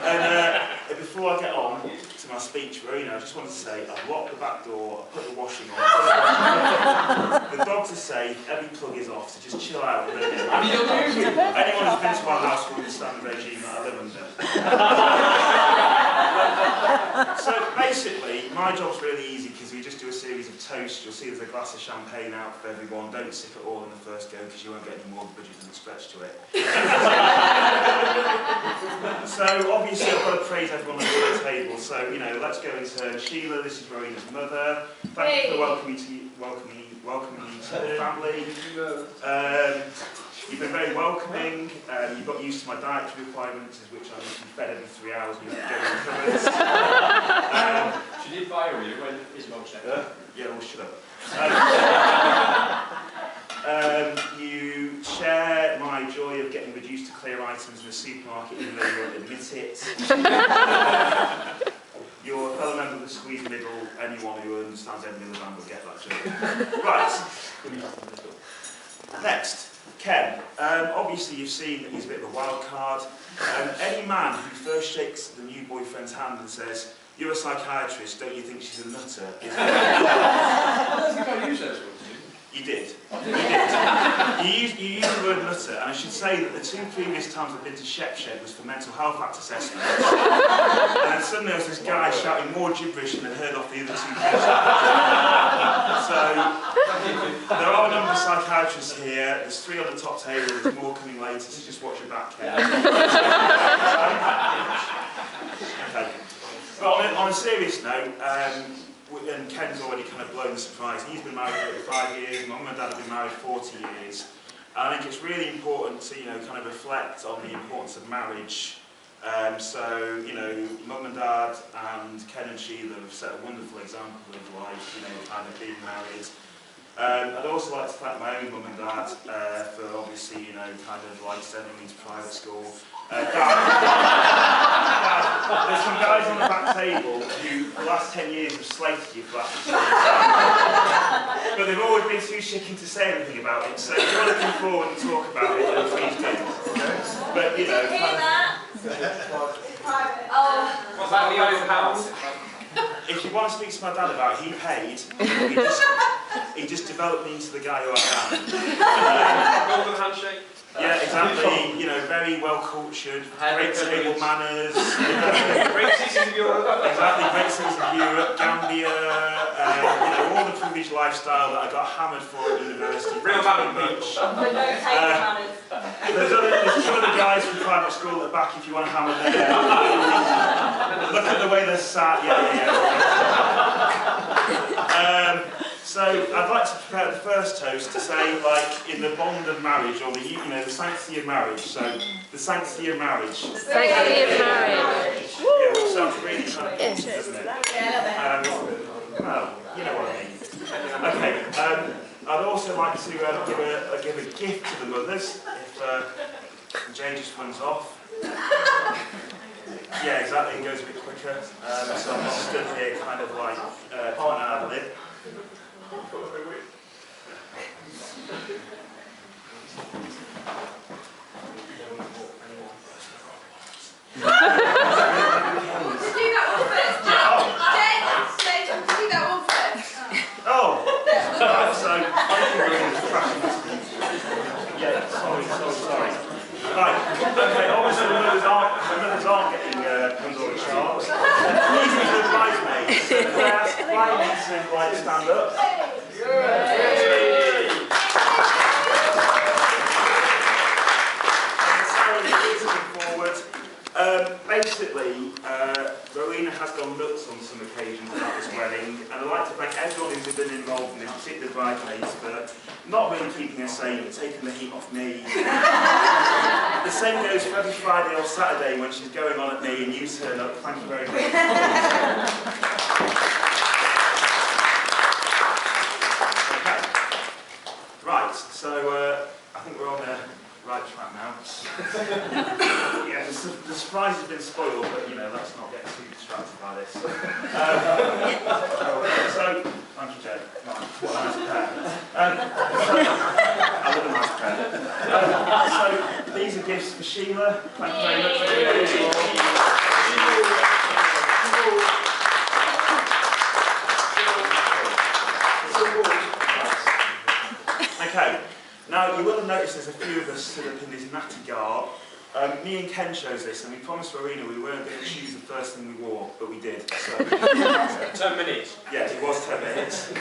And before I get on to my speech, Rowena, I just wanted to say I've locked the back door, I've put the washing on. The dogs are safe, every plug is off, so just chill out a little bit. Anyone who's been to our house will understand the regime that I live under. So basically, my job's really easy because we just do a series of toasts. You'll see there's a glass of champagne out for everyone. Don't sip it all in the first go because you won't get any more budget than stretch to it. So obviously I've got to praise everyone at the table. So, you know, let's go in turn. Sheila, this is Rowena's mother. Thank you for welcoming me to the family. You've been very welcoming. You've got used to my dietary requirements, which I need to be fed every 3 hours and you have to go in the cupboards. She did fire you when his mum said that. Yeah, well, shut up. You share my joy of getting reduced to clear items in a supermarket, even though you won't admit it. You're a fellow member of the squeeze middle. Anyone who understands any other band will get that joke. Right. Next. Ken, obviously you've seen that he's a bit of a wild card. Any man who first shakes the new boyfriend's hand and says, "You're a psychiatrist, don't you think she's a nutter?" Is I don't think I used those words. You did. You used the word nutter, and I should say that the 2 previous times I've been to Shepshed was for mental health act assessment. And then suddenly there was this guy shouting more gibberish than I'd heard off the other 2 people. So, there are a number of psychiatrists here. There's 3 on the top table, there's more coming later, so just watch your back, Ken. Okay. But on a serious note, and Ken's already kind of blown the surprise. He's been married for 5 years, Mum and Dad have been married 40 years. And I think it's really important to, you know, kind of reflect on the importance of marriage. So, you know, Mum and Dad and Ken and Sheila have set a wonderful example of life, you know, kind of being married. I'd also like to thank my own Mum and Dad for obviously, you know, kind of like sending me to private school. There's some guys on the back table who, for the last 10 years, have slated you for that. But they've always been too chicken to say anything about it, so if you want to come forward and talk about it, then please do. But, you know, kind of, What's that, the old house? if you want to speak to my dad about it, he paid. He just developed me into the guy who I am. Golden handshake? Yeah, exactly. You know, very well cultured, great table manners. Great cities of Europe. Exactly, great cities of Europe, Gambia. You know, all the privileged lifestyle that I got hammered for at university. Real man much. There's two other guys from private school at the back if you want to hammer them. Look at the way they're sat. Yeah. So I'd like to prepare the first toast to say, like, in the bond of marriage, or the, you know, the sanctity of marriage. So the sanctity of marriage. The sanctity of marriage. Yeah, which sounds really kind of important, doesn't it? Well, you know what I mean. Okay. I'd also like to give a gift to the mothers if Jane just runs off. Yeah, exactly. It goes a bit quicker. So I'm just stood here, kind of like trying to ad lib. Sorry. Right, okay, obviously the mothers aren't getting Pandora charts. These are the bridesmaids. Can I ask why you need to like stand up? Basically, Rowena has gone nuts on some occasions at this wedding, and I'd like to thank everyone who's been involved in this, particularly the bridesmaids, for not really keeping her sane, but taking the heat off me. The same goes for every Friday or Saturday when she's going on at me and you turn up. Thank you very much. Okay. Right, so I think we're on the right track now. Yeah, the surprise has been spoiled, but you know, let's not get too distracted by this. So, thank you, Jay. What a nice pair. I love a nice pair. So, the these are gifts for Sheila. Thank you very much for Okay, now you will have noticed there's a few of us stood up in this natty garb. Me and Ken chose this, and we promised Rowena we weren't going to choose the first thing we wore, but we did. So, 10 minutes. yeah, it was 10 minutes.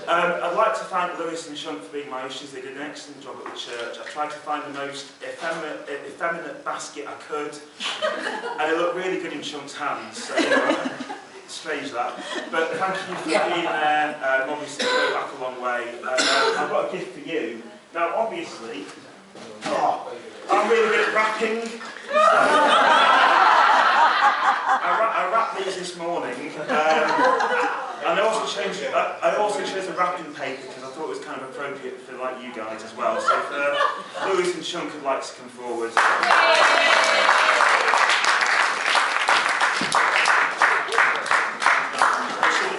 I'd like to thank Lewis and Chunk for being my ushers. They did an excellent job at the church. I tried to find the most effeminate basket I could, and it looked really good in Chunk's hands. So, strange that. But thank you for being there. Obviously, you go back a long way. I've got a gift for you. Now, obviously, I'm really good at wrapping. I wrapped these this morning. And I also chose a wrapping paper because I thought it was kind of appropriate for like you guys as well. So if Lewis and Chunk would like to come forward.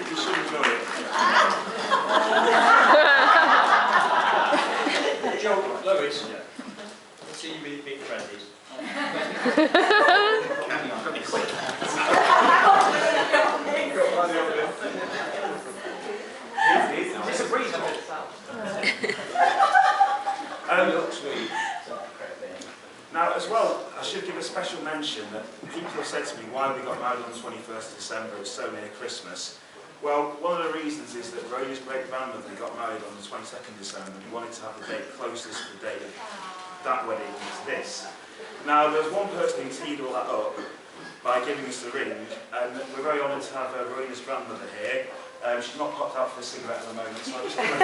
You should enjoy it. Joe, Lewis, let's see you really big friendlies. It's a breeze on it. Now, as well, I should give a special mention that people have said to me, why we got married on the 21st of December, it's so near Christmas. Well, one of the reasons is that Rona's great-grandmother got married on the 22nd of December, and we wanted to have the date closest to the date of that wedding as this. Now, there's one person who teed all that up by giving us the ring, and we're very honoured to have Rona's grandmother here. She's not popped out for a cigarette at the moment, so I'm just going to...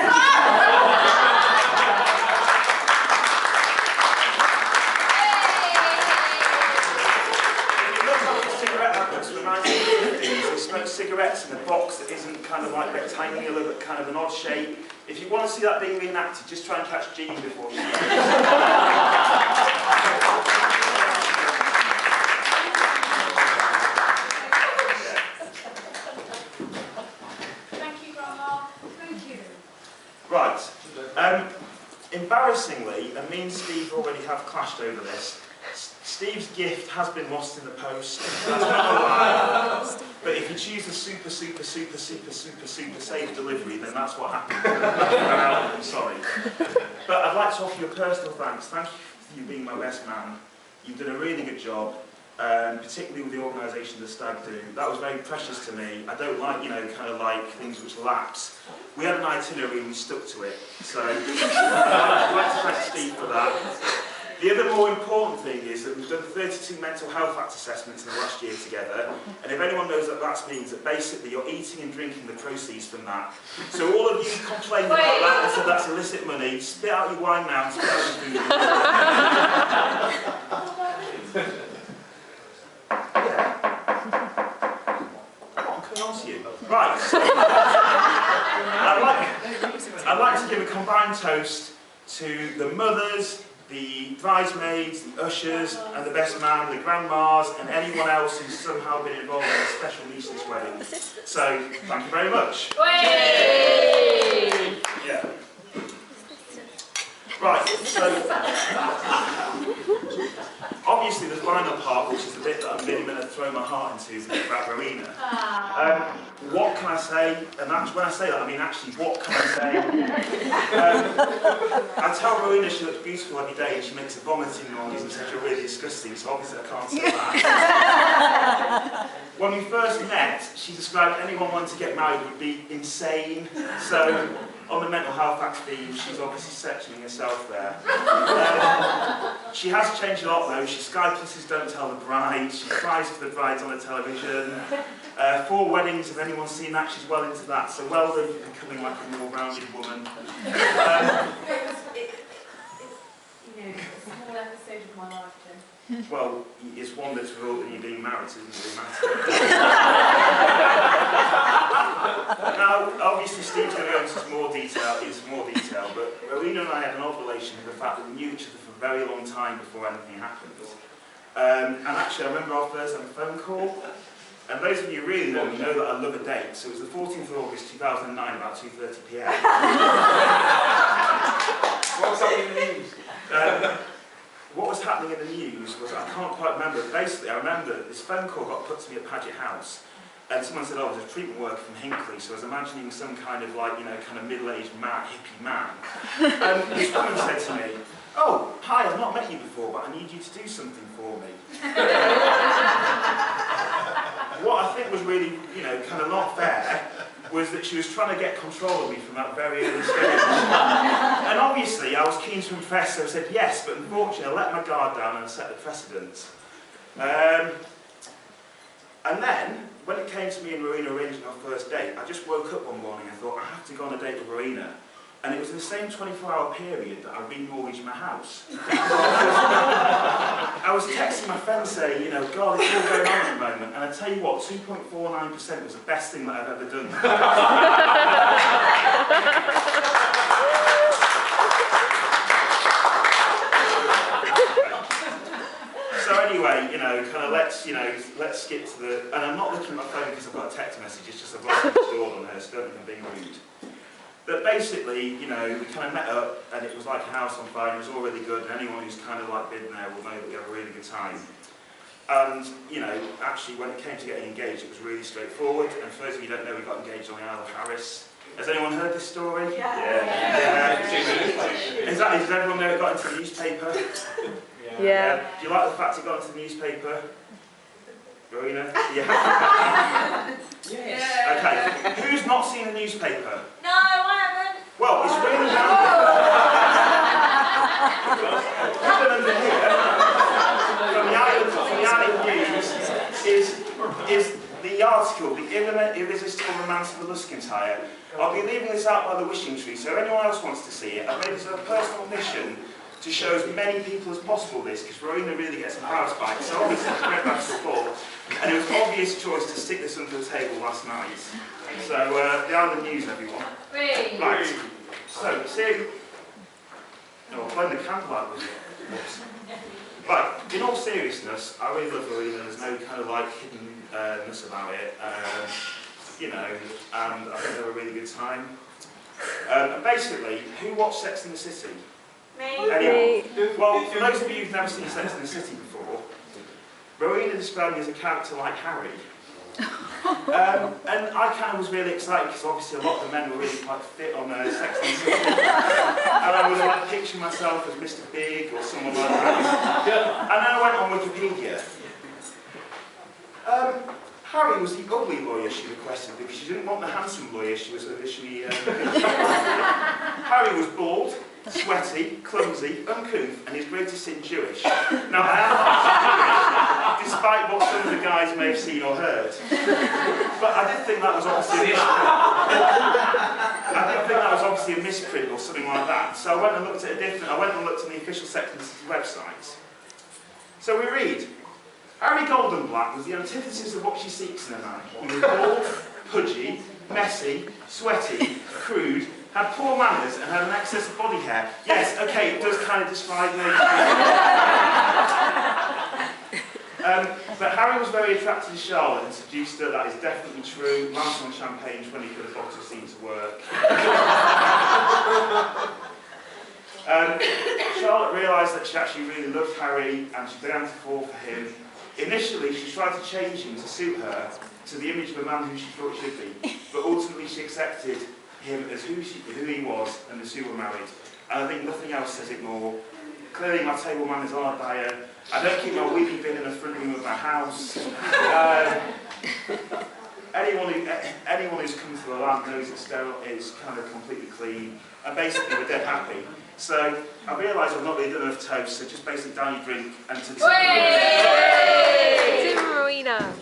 They smoke cigarettes in a box that isn't kind of like rectangular but kind of an odd shape. If you want to see that being reenacted, just try and catch Jean before you Thank you, Grandma. Thank you. Right. Embarrassingly, and me and Steve already have clashed over this, Steve's gift has been lost in the post. I don't know why. But if you choose the super safe delivery, then that's what happened. I'm sorry. But I'd like to offer you a personal thanks. Thank you for you being my best man. You've done a really good job, particularly with the organisation of the Stag Do. That was very precious to me. I don't like, kind of like things which lapse. We had an itinerary and we stuck to it. So I'd like to thank Steve for that. The other more important thing is that we've done 32 mental health act assessments in the last year together, and if anyone knows what that means, that basically you're eating and drinking the proceeds from that. So all of you complained about that and said that's illicit money, spit out your wine now and spit out your food. I'm coming on to you. Right. I'd like to give a combined toast to the mothers, the bridesmaids, the ushers, and the best man, the grandmas, and anyone else who's somehow been involved in a special niche this wedding. So, thank you very much. Yeah. Right, so obviously the final part, which is the bit that I'm really going to throw my heart into, is about Rowena. What can I say? And when I say that, I mean actually, what can I say? I tell Rowena she looks beautiful every day and she makes a vomiting noise and says you're really disgusting, so obviously I can't say that. When we first met, she described anyone wanting to get married would be insane. So, on the mental health act theme, she's obviously sectioning herself there. She has changed a lot though. She Sky Pluses Don't Tell the Bride. She cries for the brides on the television. 4 weddings, if anyone's seen that, she's well into that. So well done for becoming like a more rounded woman. It's a whole episode of my life, Tim. Well, it's one that's resulted in you being married, so it doesn't really matter. Now, obviously Steve's going to go into some more detail, but Rowena and I had an odd relation with the fact that we knew each other for a very long time before anything happened. And actually, I remember our first ever phone call, and those of you who really know me know that I love a date, so it was the 14th of August 2009, about 2:30 PM. What was happening in the news? What was happening in the news was, I can't quite remember, basically I remember this phone call got put to me at Paget House, and someone said, oh, there's a treatment worker from Hinckley, so I was imagining some kind of like, you know, kind of middle-aged man, hippie man. And this woman said to me, oh, hi, I've not met you before, but I need you to do something for me. What I think was really, you know, kind of not fair was that she was trying to get control of me from that very early stage. And obviously I was keen to impress, so I said yes, but unfortunately I let my guard down and set the precedent. And then, when it came to me and Marina arranging our first date, I just woke up one morning and thought, I have to go on a date with Marina. And it was in the same 24-hour period that I remortgaged my house. I was texting my friend saying, you know, God, it's all going on at the moment. And I tell you what, 2.49% was the best thing that I've ever done. So anyway, you know, kind of let's skip to the, and I'm not looking at my phone because I've got a text message, it's just I've got it installed on her, so don't think I'm being rude. But basically, you know, we kind of met up and it was like a house on fire, it was all really good, and anyone who's kind of like been there will know that we had a really good time. And, you know, actually when it came to getting engaged, it was really straightforward, and for those of you who don't know, we got engaged on the Isle of Harris. Has anyone heard this story? Yeah. Does everyone know it got into the newspaper? Yeah. Do you like the fact it got into the newspaper? Marina? Yeah. Yes. Okay. Who's not seen the newspaper? No, I haven't. Well, it's really handy. Even under here, from the Island News, is the article, The Irresistible Romance of the Luskintyre. I'll be leaving this out by the wishing tree, so if anyone else wants to see it, I've made this a personal mission to show as many people as possible this, because Marina really gets embarrassed by it. So obviously it's great back to the ball, and it was an obvious choice to stick this under the table last night. So the Island News, everyone. Right. So see, no, I'm playing the candlelight with it. Right. In all seriousness, I really love Marina. There's no kind of like hiddenness about it. You know, and I think they have a really good time. And basically, who watched Sex in the City? Me. Anyone? Well, for those of you who've never seen Sex in the City before, Marina described me as a character like Harry. And I kind of was really excited because obviously a lot of the men were really quite fit on Sex in the City. And I was like picturing myself as Mr. Big or someone like that. And then I went on Wikipedia. Harry was the ugly lawyer she requested because she didn't want the handsome lawyer she was initially Harry was bald, sweaty, clumsy, uncouth, and his greatest sin Jewish. Now, I am not Jewish, despite what some of the guys may have seen or heard. But I did think that was obviously a misprint or something like that. So I went and looked at I went and looked at the official Sex and the City website. So we read, Harry Goldenblatt was the antithesis of what she seeks in a man. He was bald, pudgy, messy, sweaty, crude, had poor manners and had an excess of body hair. Yes, okay, it does kind of describe me. But Harry was very attracted to Charlotte and seduced her. That is definitely true. Marathon champagne, 20 quid a bottle seemed to work. Charlotte realised that she actually really loved Harry and she began to fall for him. Initially, she tried to change him to suit her, to the image of a man who she thought should be, but ultimately she accepted him as who he was and the two were married. And I think nothing else says it more. Clearly my table manners are dire. I don't keep my weepy bin in the front room of my house. Anyone who's come to the land knows that sterile is kind of completely clean. And basically we're dead happy. So I realise I've not really done enough toast, so just basically down your drink and to... Marina.